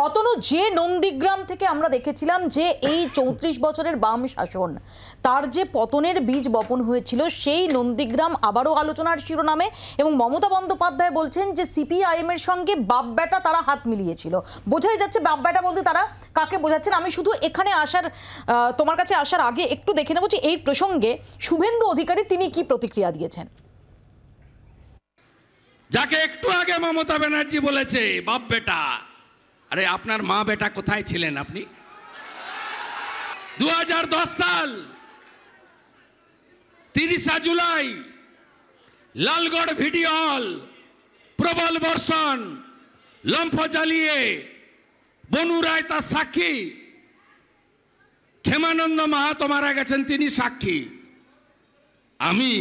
অতনু, যে নন্দীগ্রাম থেকে আমরা দেখেছিলাম যে এই ৩৪ বছরের বাম শাসন তার যে পতনের বীজ বপন হয়েছিল, সেই নন্দীগ্রাম আবারও আলোচনার শিরোনামে, এবং মমতা বন্দ্যোপাধ্যায় বলছেন যে সিপিআইএম এর সঙ্গে বাপ বেটা তারা হাত মিলিয়েছিল। বোঝাই যাচ্ছে বাপ বেটা বলতে তারা কাকে বোঝাচ্ছেন। আমি শুধু এখানে তোমার কাছে আসার আগে একটু দেখে নেব যে এই প্রসঙ্গে শুভেন্দু অধিকারী তিনি কি প্রতিক্রিয়া দিয়েছেন। যাকে একটু আগে মমতা ব্যানার্জি বলেছে বাপ বেটা, আরে আপনার মা বেটা কোথায় ছিলেন আপনি? 2010 সাল 30 জুলাই লালগড় ভিডিও হল, প্রবল বর্ষণ, লম্ফ জ্বালিয়ে বনু রায় তার সাক্ষী, ক্ষেমানন্দ মাহাতো মারা গেছেন তিনি সাক্ষী। আমি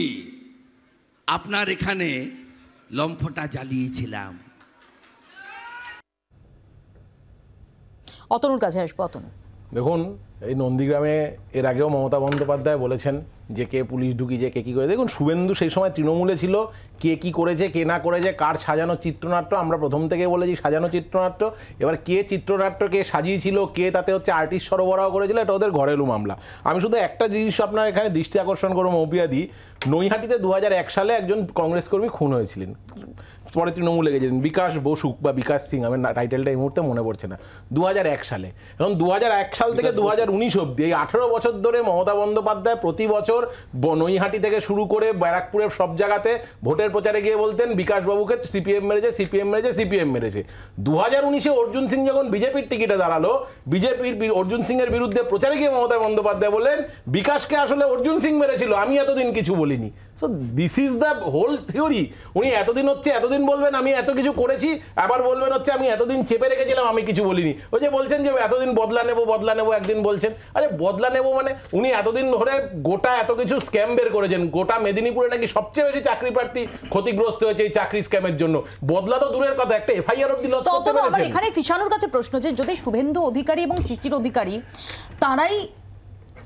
আপনার এখানে লম্ফটা জ্বালিয়েছিলাম। অতনুর কাছে আসবো। অতনু, দেখুন, এই নন্দীগ্রামে এর আগেও মমতা বন্দ্যোপাধ্যায় বলেছেন যে কে পুলিশ ঢুকিয়েছে, কে কী করে। দেখুন, শুভেন্দু সেই সময় তৃণমূলে ছিল, কে কী করেছে কে না করেছে, কার সাজানো চিত্রনাট্য, আমরা প্রথম থেকে বলেছি সাজানো চিত্রনাট্য। এবার কে চিত্রনাট্যকে সাজিয়েছিল, কে তাতে আর্টিস্ট সরবরাহ করেছিল, এটা ওদের ঘরেলু মামলা। আমি শুধু একটা জিনিস আপনার এখানে দৃষ্টি আকর্ষণ করবো, মৌপিয়াদি, নৈহাটিতে 2001 সালে একজন কংগ্রেস কর্মী খুন হয়েছিলেন, পরে তৃণমূলে গেছিলেন, বিকাশ বসুক বা বিকাশ সিং, আমার টাইটেলটা এই মুহূর্তে মনে পড়ছে না, 2001 সালে। এবং 2001 সাল থেকে 2019 অব্দি এই 18 বছর ধরে মমতা বন্দ্যোপাধ্যায় প্রতি বছর নৈহাটি থেকে শুরু করে ব্যারাকপুরের সব জায়গাতে ভোটের প্রচারে গিয়ে বলতেন বিকাশবাবুকে সিপিএম মেরেছে, সিপিএম মেরেছে, সিপিএম মেরেছে। 2019-এ অর্জুন সিং যখন বিজেপির টিকিটে দাঁড়ালো, বিজেপির অর্জুন সিং এর বিরুদ্ধে প্রচারে গিয়ে মমতা বন্দ্যোপাধ্যায় বললেন বিকাশকে আসলে অর্জুন সিং মেরেছিল, আমি এতদিন কিছু বলিনি। So this is the whole theory. উনি এতদিন বলবেন আমি এত কিছু করেছি, আবার বলবেন আমি এতদিন চেপে রেখেছিলাম, আমি কিছু বলিনি। ওই যে বলছেন যে এতদিন বদলা নেবো একদিন বলছেন, আরে বদলা নেবো মানে উনি এতদিন ধরে গোটা এত কিছু স্ক্যাম বের করেছেন, গোটা মেদিনীপুরে নাকি সবচেয়ে বেশি চাকরি প্রার্থী ক্ষতিগ্রস্ত হয়েছে এই চাকরি স্ক্যামের জন্য। বদলা তো দূরের কথা, একটা এফআইআর অবধি লঞ্চ করতে পেরেছেন। এখানে কৃষাণুর কাছে প্রশ্ন, যে যদি শুভেন্দু অধিকারী এবং শিশির অধিকারী তারাই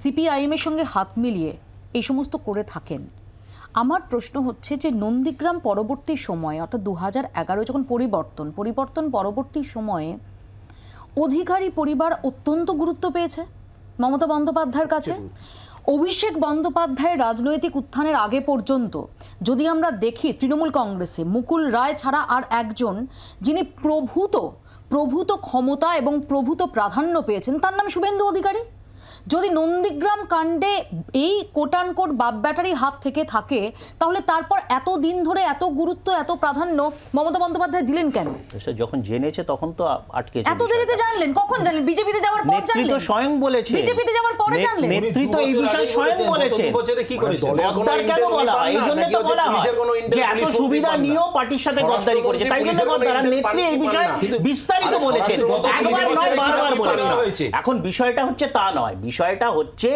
সিপিআইএম এর সঙ্গে হাত মিলিয়ে এই সমস্ত করে থাকেন, আমার প্রশ্ন হচ্ছে যে নন্দীগ্রাম পরবর্তী সময়ে অর্থাৎ 2011 যখন পরিবর্তন পরবর্তী সময়ে অধিকারী পরিবার অত্যন্ত গুরুত্ব পেয়েছে মমতা বন্দ্যোপাধ্যায়ের কাছে। অভিষেক বন্দ্যোপাধ্যায়ের রাজনৈতিক উত্থানের আগে পর্যন্ত যদি আমরা দেখি, তৃণমূল কংগ্রেসে মুকুল রায় ছাড়া আর একজন যিনি প্রভূত ক্ষমতা এবং প্রভূত প্রাধান্য পেয়েছেন, তার নাম শুভেন্দু অধিকারী। যদি নন্দীগ্রাম কাণ্ডে এই কোটানকোট বাপ ব্যাটারি হাত থেকে থাকে, তাহলে তারপর এত দিন ধরে এত গুরুত্ব এত প্রাধান্য মমতা বন্দ্যোপাধ্যায় দিলেন কেন? যখন জেনেছে তখন তো আটকেছে। এত দেরিতে জানলেন? কখন জানলেন? বিজেপিতে যাওয়ার পর জানলেন? নেতৃত্ব স্বয়ং বলেছে। বিজেপিতে যাওয়ার পরে জানলেন? নেতৃত্ব এই বিষয়ে স্বয়ং বলেছে। বছরে কি করেছে? গদ্দার কেন বলা হয়? এই জন্য তো বলা হয় যে এত সুবিধা নিয়েও পার্টির সাথে গদ্দারি করেছে, তাই জন্য গদ্দার। নেত্রী এই বিষয়ে বিস্তারিত বলেছেন, একবার নয় বারবার বলেছেন। এখন বিষয়টা হচ্ছে তা নয়, বিষয়টা হচ্ছে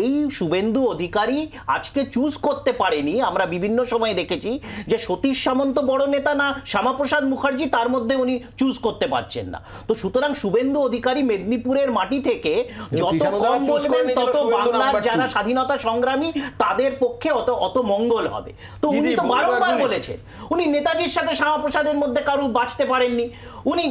এই শুভেন্দু অধিকারী আজকে চুজ করতে পারেনি। আমরা বিভিন্ন সময় দেখেছি যে সতীশ সামন্ত বড় নেতা না শ্যামাপ্রসাদ মুখার্জি, তার মধ্যে উনি চুজ করতে পারছেন না। তো সুতরাং শুভেন্দু অধিকারী মেদিনীপুরের মাটি থেকে যত কম বলবেন তত বাংলার যারা স্বাধীনতা সংগ্রামী তাদের পক্ষে অত মঙ্গল হবে। তো উনি তো বারংবার বলেছেন উনি নেতাজির সাথে শ্যামাপ্রসাদের মধ্যে কারু বাঁচতে পারেননি। উনি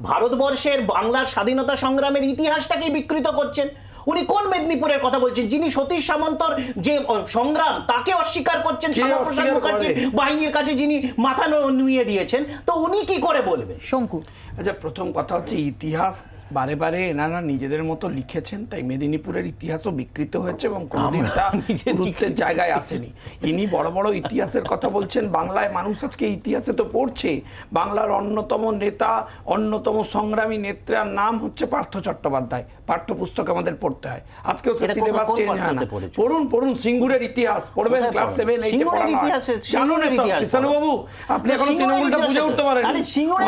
ভারতবর্ষের বাংলার স্বাধীনতা সংগ্রামের ইতিহাসটাকেই বিকৃত করছেন। উনি কোন মেদিনীপুরের কথা বলছেন, যিনি সতীশ সামন্তর যে সংগ্রাম তাকে অস্বীকার করছেন, শ্যামাপ্রসাদ মুখার্জি বাহিনীর কাছে যিনি মাথা নুইয়ে দিয়েছেন, তো উনি কি করে বলবেন? শঙ্কু, আচ্ছা, প্রথম কথা হচ্ছে ইতিহাস বারে বারে এনারা নিজেদের মতো লিখেছেন, তাই মেদিনীপুরের ইতিহাসও বিকৃত হয়েছে এবং কোনোদিন তা গুরুত্বের জায়গায় আসেনি। ইনি বড় বড় ইতিহাসের কথা বলছেন, বাংলায় মানুষ আজকে ইতিহাসে তো পড়ছে। বাংলার অন্যতম নেতা, অন্যতম সংগ্রামী নেত্রার নাম হচ্ছে পার্থ চট্টোপাধ্যায়, পাঠ্যপুস্তক আমাদের পড়তে হয়। আজকেও সিলেবাস চেঞ্জ হয় না। পড়ুন সিঙ্গুরের ইতিহাস, পড়বেন ক্লাস 7 8 পড়া হয়। জানুন এসব। কৃষ্ণবাবু, আপনি এখনো তৃণমূলটা বুঝে উঠতে পারেন,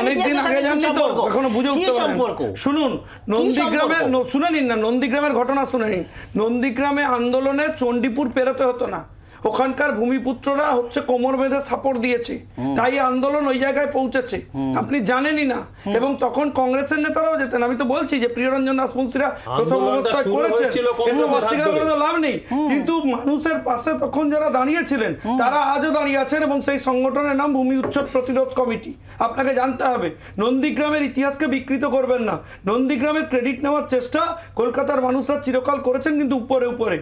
অনেকদিন আগে জানছি তো, এখনো বুঝে উঠতে পারেন। শুনুন, নন্দীগ্রামের শুনে নিন না, নন্দীগ্রামের ঘটনা শুনে নিন। নন্দীগ্রামে আন্দোলনে চণ্ডীপুর পেরোতে হতো না, ওখানকার ভূমিপুত্ররা হচ্ছে কোমর বেঁধে সাপোর্ট দিয়েছে, তাই আন্দোলন ওই জায়গায় পৌঁছেছে, আপনি জানেনই না। এবং তখন কংগ্রেসের নেতারাও যেতেন। আমি তো বলছি যে প্রিয়রঞ্জন দাসমুন্সিরা প্রথম অবস্থায় করেছেন, এসব অস্বীকার করে তো লাভ নেই। কিন্তু মানুষের পাশে তখন যারা দাঁড়িয়েছিলেন তারা আজও দাঁড়িয়ে আছেন, এবং সেই সংগঠনের নাম ভূমি উচ্ছেদ প্রতিরোধ কমিটি। আপনাকে জানতে হবে, নন্দীগ্রামের ইতিহাসকে বিকৃত করবেন না। নন্দীগ্রামের ক্রেডিট নেওয়ার চেষ্টা কলকাতার মানুষরা চিরকাল করেছেন, কিন্তু উপরে উপরে।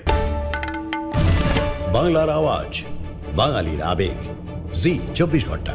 বাংলার আওয়াজ, বাঙালির আবেগ, জি 24 ঘন্টা।